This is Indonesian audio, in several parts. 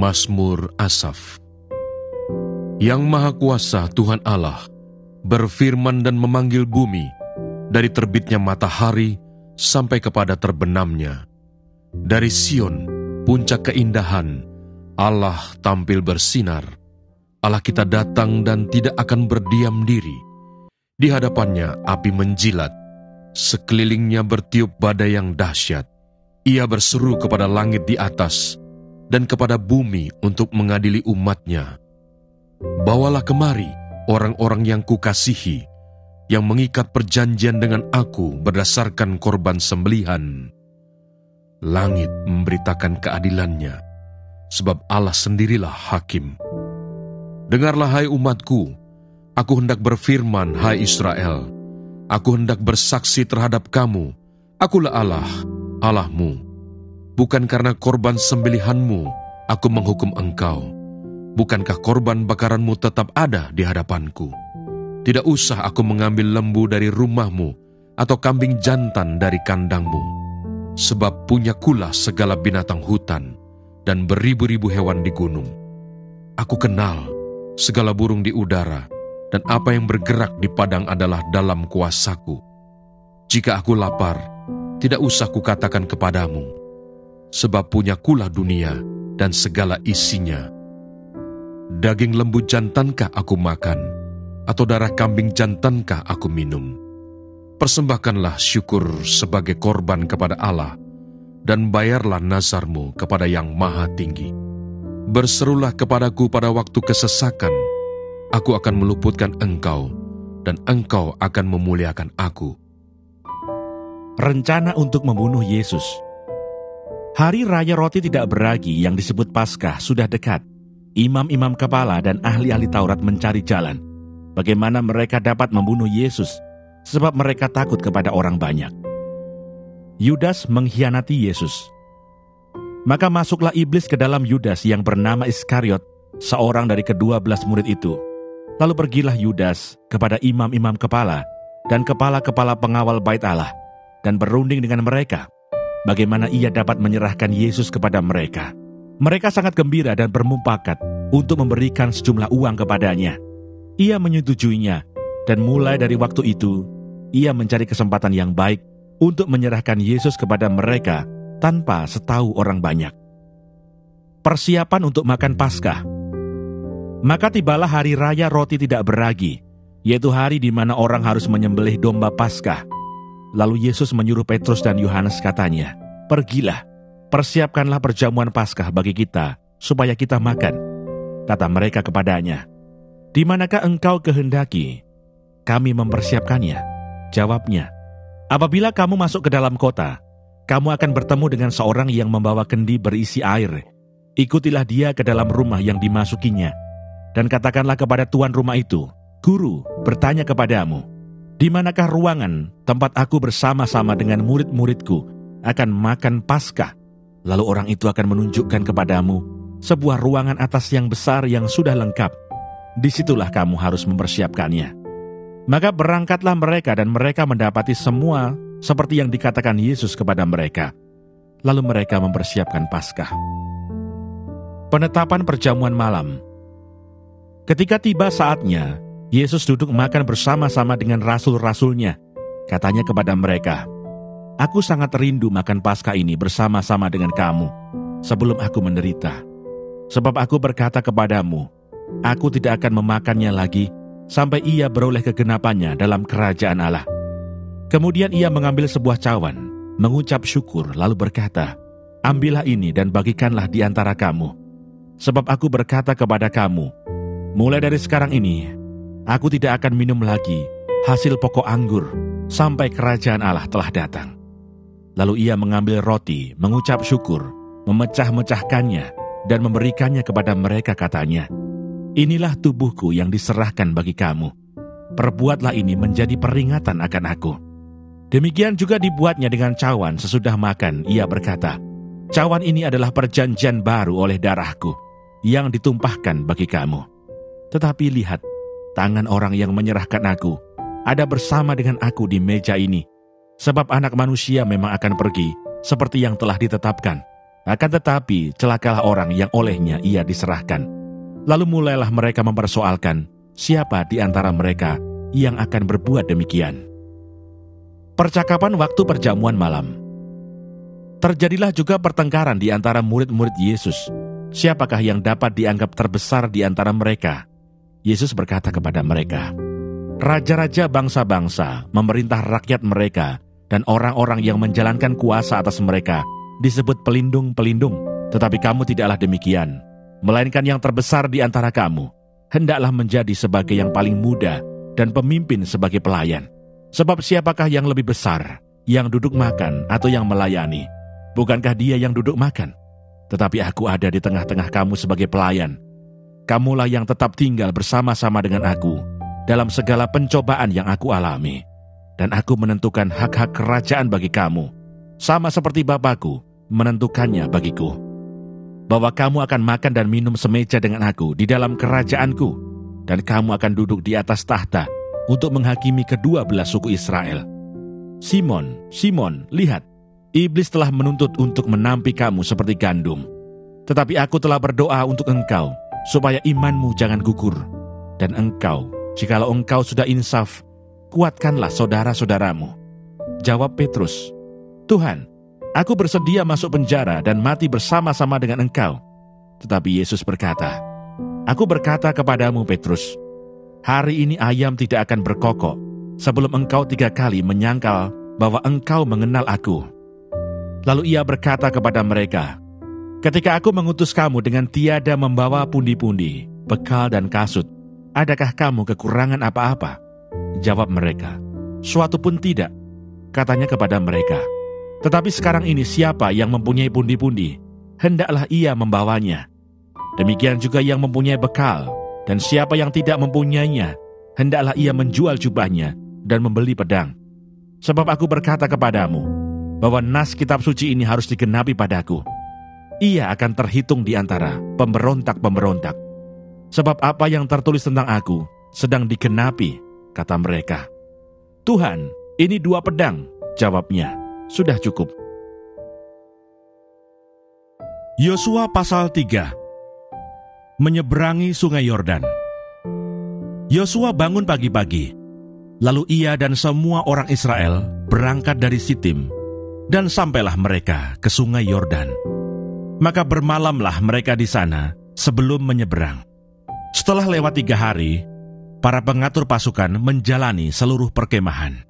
Mazmur Asaf. Yang Maha Kuasa Tuhan Allah berfirman dan memanggil bumi dari terbitnya matahari sampai kepada terbenamnya. Dari Sion, puncak keindahan, Allah tampil bersinar. Allah kita datang dan tidak akan berdiam diri. Di hadapannya api menjilat, sekelilingnya bertiup badai yang dahsyat. Ia berseru kepada langit di atas dan kepada bumi untuk mengadili umatnya. Bawalah kemari orang-orang yang kukasihi, yang mengikat perjanjian dengan aku berdasarkan korban sembelihan. Langit memberitakan keadilannya, sebab Allah sendirilah hakim. Dengarlah hai umatku, aku hendak berfirman hai Israel, aku hendak bersaksi terhadap kamu, akulah Allah, Allahmu. Bukan karena korban sembelihanmu aku menghukum engkau. Bukankah korban bakaranmu tetap ada di hadapanku? Tidak usah aku mengambil lembu dari rumahmu atau kambing jantan dari kandangmu. Sebab punyakulah segala binatang hutan dan beribu-ribu hewan di gunung. Aku kenal segala burung di udara, dan apa yang bergerak di padang adalah dalam kuasaku. Jika aku lapar, tidak usah kukatakan kepadamu, sebab punyakulah dunia dan segala isinya. Daging lembu jantankah aku makan, atau darah kambing jantankah aku minum? Persembahkanlah syukur sebagai korban kepada Allah, dan bayarlah nazarmu kepada Yang Maha Tinggi. Berserulah kepadaku pada waktu kesesakan, aku akan meluputkan engkau, dan engkau akan memuliakan aku. Rencana untuk membunuh Yesus. Hari Raya Roti Tidak Beragi yang disebut Paskah sudah dekat. Imam-imam kepala dan ahli-ahli Taurat mencari jalan bagaimana mereka dapat membunuh Yesus, sebab mereka takut kepada orang banyak. Yudas mengkhianati Yesus. Maka masuklah iblis ke dalam Yudas yang bernama Iskariot, seorang dari ke-12 murid itu. Lalu pergilah Yudas kepada imam-imam kepala dan kepala-kepala pengawal bait Allah, dan berunding dengan mereka bagaimana ia dapat menyerahkan Yesus kepada mereka. Mereka sangat gembira dan bermufakat untuk memberikan sejumlah uang kepadanya. Ia menyetujuinya, dan mulai dari waktu itu, ia mencari kesempatan yang baik untuk menyerahkan Yesus kepada mereka tanpa setahu orang banyak. Persiapan untuk makan Paskah. Maka tibalah hari Raya Roti Tidak Beragi, yaitu hari di mana orang harus menyembelih domba Paskah. Lalu Yesus menyuruh Petrus dan Yohanes katanya, "Pergilah, persiapkanlah perjamuan Paskah bagi kita, supaya kita makan." Kata mereka kepadanya, "Di manakah engkau kehendaki kami mempersiapkannya?" Jawabnya, "Apabila kamu masuk ke dalam kota, kamu akan bertemu dengan seorang yang membawa kendi berisi air. Ikutilah dia ke dalam rumah yang dimasukinya, dan katakanlah kepada tuan rumah itu, 'Guru bertanya kepadamu, di manakah ruangan tempat aku bersama-sama dengan murid-muridku akan makan Paskah?' Lalu orang itu akan menunjukkan kepadamu sebuah ruangan atas yang besar yang sudah lengkap. Disitulah kamu harus mempersiapkannya." Maka berangkatlah mereka, dan mereka mendapati semua seperti yang dikatakan Yesus kepada mereka. Lalu mereka mempersiapkan Paskah. Penetapan perjamuan malam. Ketika tiba saatnya, Yesus duduk makan bersama-sama dengan rasul-rasulnya. Katanya kepada mereka, "Aku sangat rindu makan Paskah ini bersama-sama dengan kamu sebelum aku menderita. Sebab aku berkata kepadamu, aku tidak akan memakannya lagi sampai ia beroleh kegenapannya dalam kerajaan Allah." Kemudian ia mengambil sebuah cawan, mengucap syukur, lalu berkata, "Ambillah ini dan bagikanlah di antara kamu. Sebab aku berkata kepada kamu, mulai dari sekarang ini, aku tidak akan minum lagi hasil pokok anggur sampai kerajaan Allah telah datang." Lalu ia mengambil roti, mengucap syukur, memecah-mecahkannya, dan memberikannya kepada mereka katanya, "Inilah tubuhku yang diserahkan bagi kamu. Perbuatlah ini menjadi peringatan akan aku." Demikian juga dibuatnya dengan cawan sesudah makan. Ia berkata, "Cawan ini adalah perjanjian baru oleh darahku, yang ditumpahkan bagi kamu. Tetapi lihat, tangan orang yang menyerahkan aku ada bersama dengan aku di meja ini. Sebab Anak Manusia memang akan pergi seperti yang telah ditetapkan Akan tetapi celakalah orang yang olehnya ia diserahkan. Lalu mulailah mereka mempersoalkan siapa di antara mereka yang akan berbuat demikian. Percakapan waktu perjamuan malam. Terjadilah juga pertengkaran di antara murid-murid Yesus. Siapakah yang dapat dianggap terbesar di antara mereka? Yesus berkata kepada mereka, raja-raja bangsa-bangsa memerintah rakyat mereka, dan orang-orang yang menjalankan kuasa atas mereka disebut pelindung-pelindung. Tetapi kamu tidaklah demikian, melainkan yang terbesar di antara kamu hendaklah menjadi sebagai yang paling muda, dan pemimpin sebagai pelayan. Sebab siapakah yang lebih besar, yang duduk makan atau yang melayani? Bukankah dia yang duduk makan? Tetapi aku ada di tengah-tengah kamu sebagai pelayan. Kamulah yang tetap tinggal bersama-sama dengan aku dalam segala pencobaan yang aku alami. Dan aku menentukan hak-hak kerajaan bagi kamu, sama seperti Bapakku menentukannya bagiku. Bahwa kamu akan makan dan minum semeja dengan aku di dalam kerajaanku, dan kamu akan duduk di atas tahta untuk menghakimi kedua belah suku Israel. Simon, Simon, lihat, iblis telah menuntut untuk menampi kamu seperti gandum. Tetapi aku telah berdoa untuk engkau, supaya imanmu jangan gugur. Dan engkau, jikalau engkau sudah insaf, kuatkanlah saudara-saudaramu. Jawab Petrus, Tuhan, aku bersedia masuk penjara dan mati bersama-sama dengan engkau. Tetapi Yesus berkata, aku berkata kepadamu Petrus, hari ini ayam tidak akan berkokok sebelum engkau 3 kali menyangkal bahwa engkau mengenal aku. Lalu ia berkata kepada mereka, ketika aku mengutus kamu dengan tiada membawa pundi-pundi, bekal dan kasut, adakah kamu kekurangan apa-apa? Jawab mereka, suatu pun tidak. Katanya kepada mereka, tetapi sekarang ini siapa yang mempunyai pundi-pundi, hendaklah ia membawanya. Demikian juga yang mempunyai bekal, dan siapa yang tidak mempunyainya, hendaklah ia menjual jubahnya dan membeli pedang. Sebab aku berkata kepadamu, bahwa nas kitab suci ini harus digenapi padaku. Ia akan terhitung di antara pemberontak-pemberontak. Sebab apa yang tertulis tentang aku sedang digenapi, kata mereka. Tuhan, ini 2 pedang, jawabnya, sudah cukup. Yosua pasal 3. Menyeberangi sungai Yordan. Yosua bangun pagi-pagi, lalu ia dan semua orang Israel berangkat dari Sitim, dan sampailah mereka ke sungai Yordan. Maka bermalamlah mereka di sana sebelum menyeberang. Setelah lewat 3 hari, para pengatur pasukan menjalani seluruh perkemahan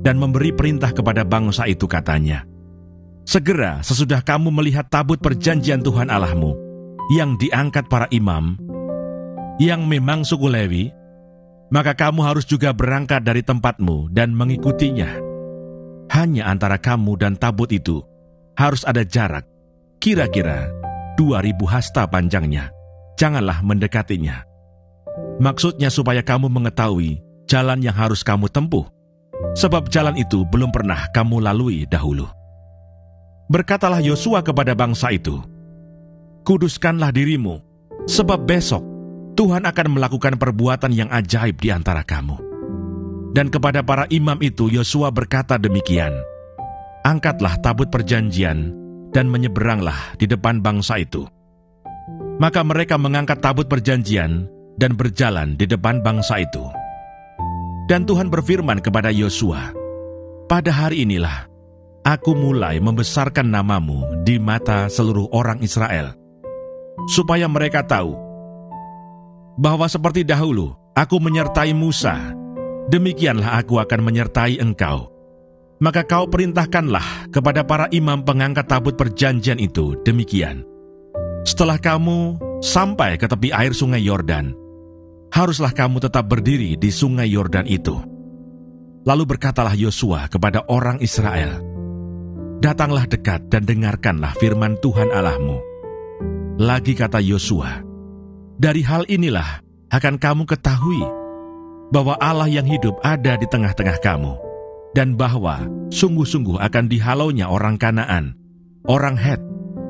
dan memberi perintah kepada bangsa itu, katanya, segera sesudah kamu melihat tabut perjanjian Tuhan Allahmu yang diangkat para imam, yang memang suku Lewi, maka kamu harus juga berangkat dari tempatmu dan mengikutinya. Hanya antara kamu dan tabut itu harus ada jarak, kira-kira 2.000 hasta panjangnya. Janganlah mendekatinya. Maksudnya supaya kamu mengetahui jalan yang harus kamu tempuh, sebab jalan itu belum pernah kamu lalui dahulu. Berkatalah Yosua kepada bangsa itu, kuduskanlah dirimu, sebab besok Tuhan akan melakukan perbuatan yang ajaib di antara kamu. Dan kepada para imam itu Yosua berkata demikian, angkatlah tabut perjanjian dan menyeberanglah di depan bangsa itu. Maka mereka mengangkat tabut perjanjian dan berjalan di depan bangsa itu. Dan Tuhan berfirman kepada Yosua, pada hari inilah aku mulai membesarkan namamu di mata seluruh orang Israel, supaya mereka tahu bahwa seperti dahulu aku menyertai Musa, demikianlah aku akan menyertai engkau. Maka kau perintahkanlah kepada para imam pengangkat tabut perjanjian itu demikian. Setelah kamu sampai ke tepi air sungai Yordan, haruslah kamu tetap berdiri di sungai Yordan itu. Lalu berkatalah Yosua kepada orang Israel, datanglah dekat dan dengarkanlah firman Tuhan Allahmu. Lagi kata Yosua, dari hal inilah akan kamu ketahui bahwa Allah yang hidup ada di tengah-tengah kamu, dan bahwa sungguh-sungguh akan dihalaunya orang Kanaan, orang Het,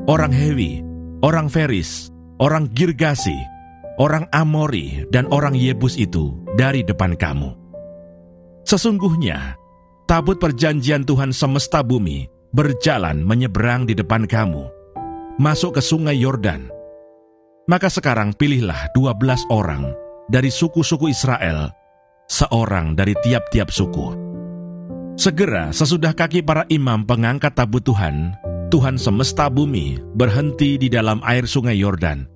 orang Hewi, orang Feris, orang Girgasi, orang Amori, dan orang Yebus itu dari depan kamu. Sesungguhnya tabut perjanjian Tuhan semesta bumi berjalan menyeberang di depan kamu. masuk ke sungai Yordan. Maka sekarang pilihlah 12 orang dari suku-suku Israel, seorang dari tiap-tiap suku. Segera sesudah kaki para imam pengangkat tabut Tuhan, Tuhan semesta bumi berhenti di dalam air sungai Yordan.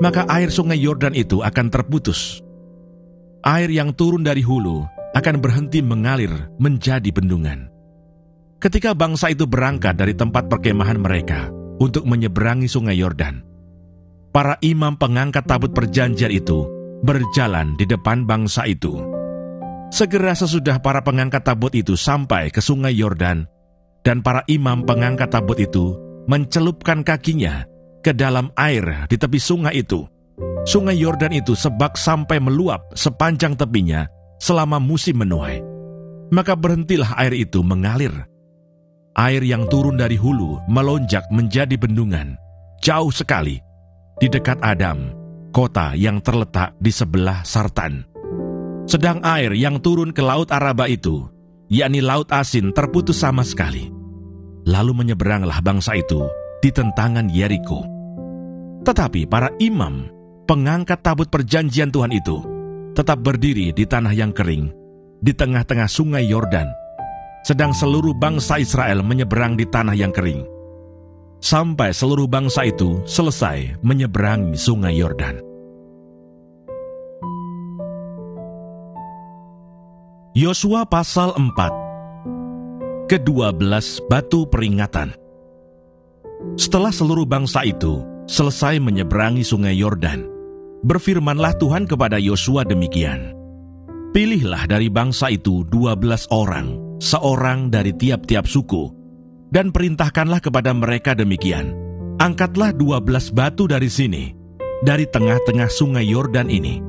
Maka air sungai Yordan itu akan terputus. Air yang turun dari hulu akan berhenti mengalir menjadi bendungan. Ketika bangsa itu berangkat dari tempat perkemahan mereka untuk menyeberangi sungai Yordan, para imam pengangkat tabut perjanjian itu berjalan di depan bangsa itu. Segera sesudah para pengangkat tabut itu sampai ke sungai Yordan, dan para imam pengangkat tabut itu mencelupkan kakinya ke dalam air di tepi sungai itu. Sungai Yordan itu sebak sampai meluap sepanjang tepinya selama musim menuai. Maka berhentilah air itu mengalir. Air yang turun dari hulu melonjak menjadi bendungan, jauh sekali, di dekat Adam, kota yang terletak di sebelah Sartan. Sedang air yang turun ke Laut Araba itu, yakni Laut Asin, terputus sama sekali. Lalu menyeberanglah bangsa itu di tentangan Yeriko. Tetapi para imam, pengangkat tabut perjanjian Tuhan itu, tetap berdiri di tanah yang kering, di tengah-tengah sungai Yordan, sedang seluruh bangsa Israel menyeberang di tanah yang kering, sampai seluruh bangsa itu selesai menyeberangi sungai Yordan. Yosua pasal 4. Ke-12 batu peringatan. Setelah seluruh bangsa itu selesai menyeberangi sungai Yordan, berfirmanlah Tuhan kepada Yosua demikian: Pilihlah dari bangsa itu 12 orang, seorang dari tiap-tiap suku, dan perintahkanlah kepada mereka demikian: Angkatlah 12 batu dari sini, dari tengah-tengah sungai Yordan ini,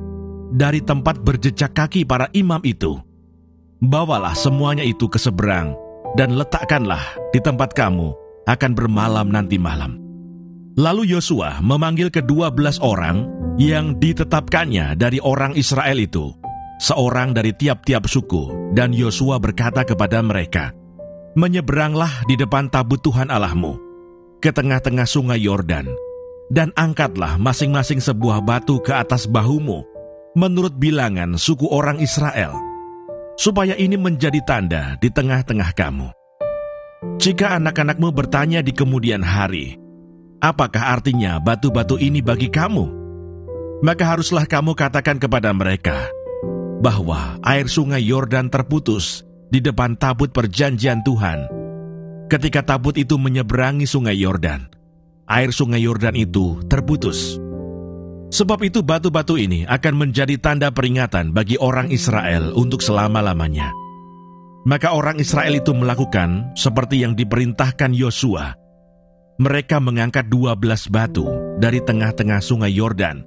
dari tempat berjejak kaki para imam itu. Bawalah semuanya itu ke seberang, dan letakkanlah di tempat kamu akan bermalam nanti malam. Lalu Yosua memanggil ke-12 orang yang ditetapkannya dari orang Israel itu, seorang dari tiap-tiap suku, dan Yosua berkata kepada mereka, Menyeberanglah di depan tabut Tuhan Allahmu, ke tengah-tengah sungai Yordan, dan angkatlah masing-masing sebuah batu ke atas bahumu, menurut bilangan suku orang Israel, supaya ini menjadi tanda di tengah-tengah kamu. Jika anak-anakmu bertanya di kemudian hari, apakah artinya batu-batu ini bagi kamu? Maka haruslah kamu katakan kepada mereka, bahwa air sungai Yordan terputus di depan tabut perjanjian Tuhan. Ketika tabut itu menyeberangi sungai Yordan, air sungai Yordan itu terputus. Sebab itu batu-batu ini akan menjadi tanda peringatan bagi orang Israel untuk selama-lamanya. Maka orang Israel itu melakukan seperti yang diperintahkan Yosua. Mereka mengangkat 12 batu dari tengah-tengah sungai Yordan,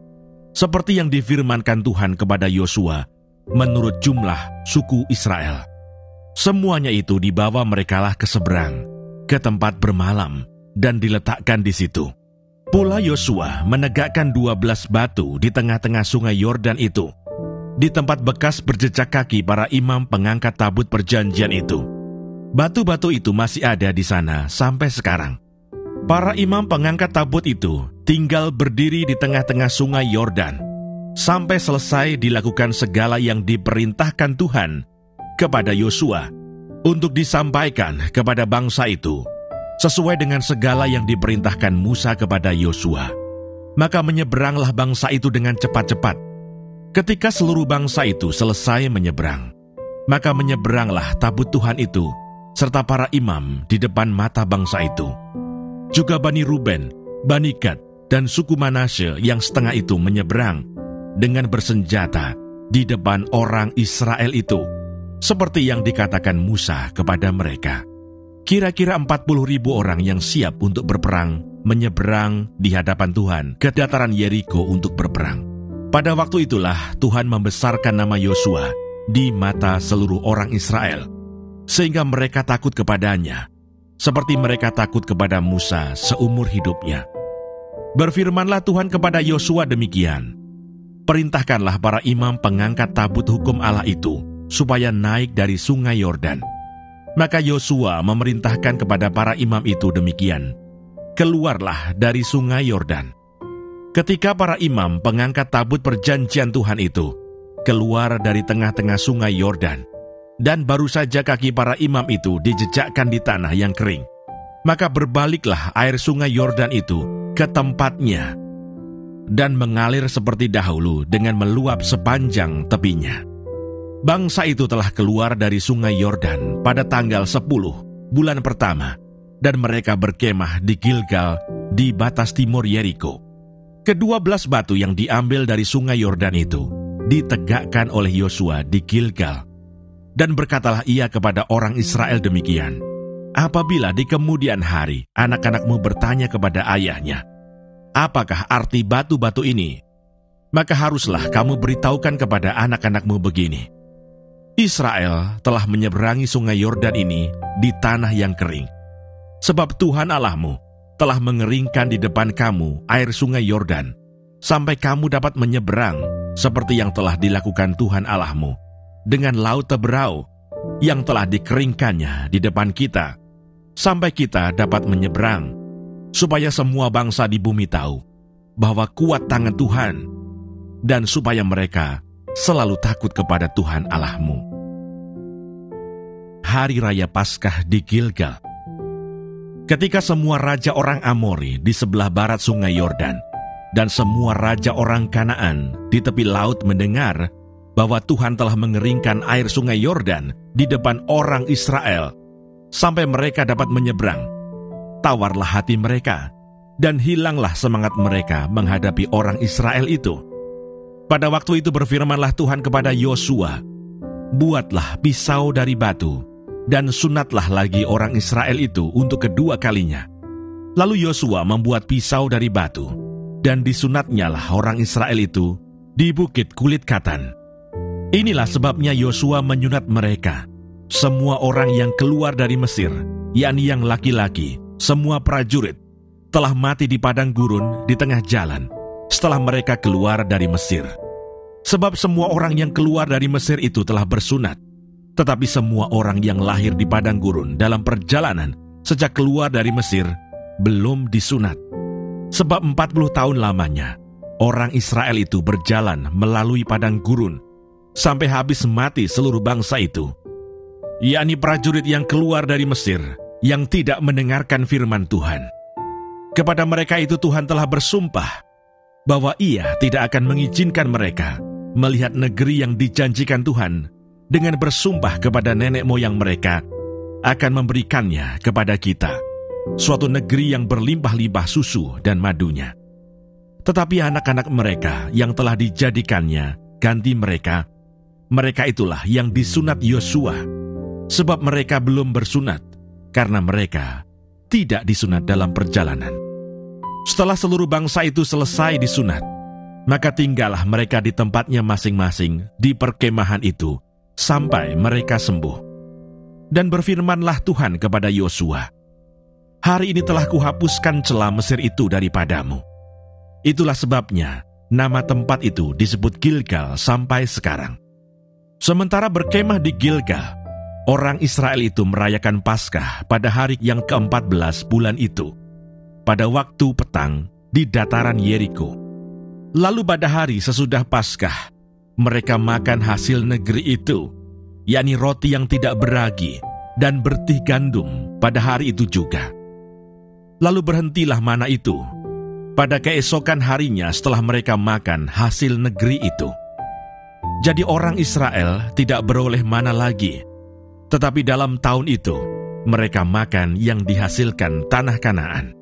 seperti yang difirmankan Tuhan kepada Yosua, menurut jumlah suku Israel. Semuanya itu dibawa merekalah ke seberang, ke tempat bermalam, dan diletakkan di situ. Pula Yosua menegakkan 12 batu di tengah-tengah sungai Yordan itu, di tempat bekas berjejak kaki para imam pengangkat tabut perjanjian itu. Batu-batu itu masih ada di sana sampai sekarang. Para imam pengangkat tabut itu tinggal berdiri di tengah-tengah sungai Yordan, sampai selesai dilakukan segala yang diperintahkan Tuhan kepada Yosua untuk disampaikan kepada bangsa itu, sesuai dengan segala yang diperintahkan Musa kepada Yosua. Maka menyeberanglah bangsa itu dengan cepat-cepat. Ketika seluruh bangsa itu selesai menyeberang, maka menyeberanglah tabut Tuhan itu serta para imam di depan mata bangsa itu. Juga Bani Ruben, Bani Gad, dan suku Manasye yang setengah itu menyeberang dengan bersenjata di depan orang Israel itu, seperti yang dikatakan Musa kepada mereka. Kira-kira 40.000 orang yang siap untuk berperang menyeberang di hadapan Tuhan ke dataran Yeriko untuk berperang. Pada waktu itulah Tuhan membesarkan nama Yosua di mata seluruh orang Israel, sehingga mereka takut kepadanya, seperti mereka takut kepada Musa seumur hidupnya. Berfirmanlah Tuhan kepada Yosua demikian: Perintahkanlah para imam pengangkat tabut hukum Allah itu, supaya naik dari sungai Yordan. Maka Yosua memerintahkan kepada para imam itu demikian: keluarlah dari sungai Yordan. Ketika para imam pengangkat tabut perjanjian Tuhan itu keluar dari tengah-tengah sungai Yordan, dan baru saja kaki para imam itu dijejakkan di tanah yang kering, maka berbaliklah air sungai Yordan itu ke tempatnya dan mengalir seperti dahulu dengan meluap sepanjang tepinya. Bangsa itu telah keluar dari sungai Yordan pada tanggal 10 bulan pertama, dan mereka berkemah di Gilgal di batas timur Yeriko. Ke-12 batu yang diambil dari sungai Yordan itu ditegakkan oleh Yosua di Gilgal. Dan berkatalah ia kepada orang Israel demikian, apabila di kemudian hari anak-anakmu bertanya kepada ayahnya, apakah arti batu-batu ini? Maka haruslah kamu beritahukan kepada anak-anakmu begini, Israel telah menyeberangi sungai Yordan ini di tanah yang kering. Sebab Tuhan Allahmu telah mengeringkan di depan kamu air sungai Yordan, sampai kamu dapat menyeberang seperti yang telah dilakukan Tuhan Allahmu dengan laut Teberau yang telah dikeringkannya di depan kita, sampai kita dapat menyeberang, supaya semua bangsa di bumi tahu bahwa kuat tangan Tuhan, dan supaya mereka selalu takut kepada Tuhan Allahmu. Hari Raya Paskah di Gilgal. Ketika semua raja orang Amori di sebelah barat sungai Yordan dan semua raja orang Kanaan di tepi laut mendengar bahwa Tuhan telah mengeringkan air sungai Yordan di depan orang Israel sampai mereka dapat menyeberang, tawarlah hati mereka dan hilanglah semangat mereka menghadapi orang Israel itu. Pada waktu itu berfirmanlah Tuhan kepada Yosua, buatlah pisau dari batu, dan sunatlah lagi orang Israel itu untuk kedua kalinya. Lalu Yosua membuat pisau dari batu, dan disunatnyalah orang Israel itu di bukit kulit katan. Inilah sebabnya Yosua menyunat mereka, semua orang yang keluar dari Mesir, yakni yang laki-laki, semua prajurit, telah mati di padang gurun di tengah jalan, setelah mereka keluar dari Mesir. Sebab semua orang yang keluar dari Mesir itu telah bersunat, tetapi semua orang yang lahir di padang gurun dalam perjalanan sejak keluar dari Mesir belum disunat. Sebab 40 tahun lamanya orang Israel itu berjalan melalui padang gurun sampai habis mati seluruh bangsa itu, yakni prajurit yang keluar dari Mesir yang tidak mendengarkan firman Tuhan. Kepada mereka itu Tuhan telah bersumpah bahwa Ia tidak akan mengizinkan mereka melihat negeri yang dijanjikan Tuhan, dengan bersumpah kepada nenek moyang mereka akan memberikannya kepada kita, suatu negeri yang berlimpah-limpah susu dan madunya. Tetapi anak-anak mereka yang telah dijadikannya ganti mereka itulah yang disunat Yosua, sebab mereka belum bersunat, karena mereka tidak disunat dalam perjalanan. Setelah seluruh bangsa itu selesai disunat, maka tinggallah mereka di tempatnya masing-masing di perkemahan itu, sampai mereka sembuh. Dan berfirmanlah Tuhan kepada Yosua, hari ini telah kuhapuskan celah Mesir itu daripadamu. Itulah sebabnya nama tempat itu disebut Gilgal sampai sekarang. Sementara berkemah di Gilgal, orang Israel itu merayakan Paskah pada hari yang ke-14 bulan itu, pada waktu petang di dataran Yeriko. Lalu pada hari sesudah Paskah, mereka makan hasil negeri itu, yakni roti yang tidak beragi dan bertih gandum pada hari itu juga. Lalu berhentilah mana itu pada keesokan harinya setelah mereka makan hasil negeri itu. Jadi orang Israel tidak beroleh mana lagi, tetapi dalam tahun itu mereka makan yang dihasilkan tanah Kanaan.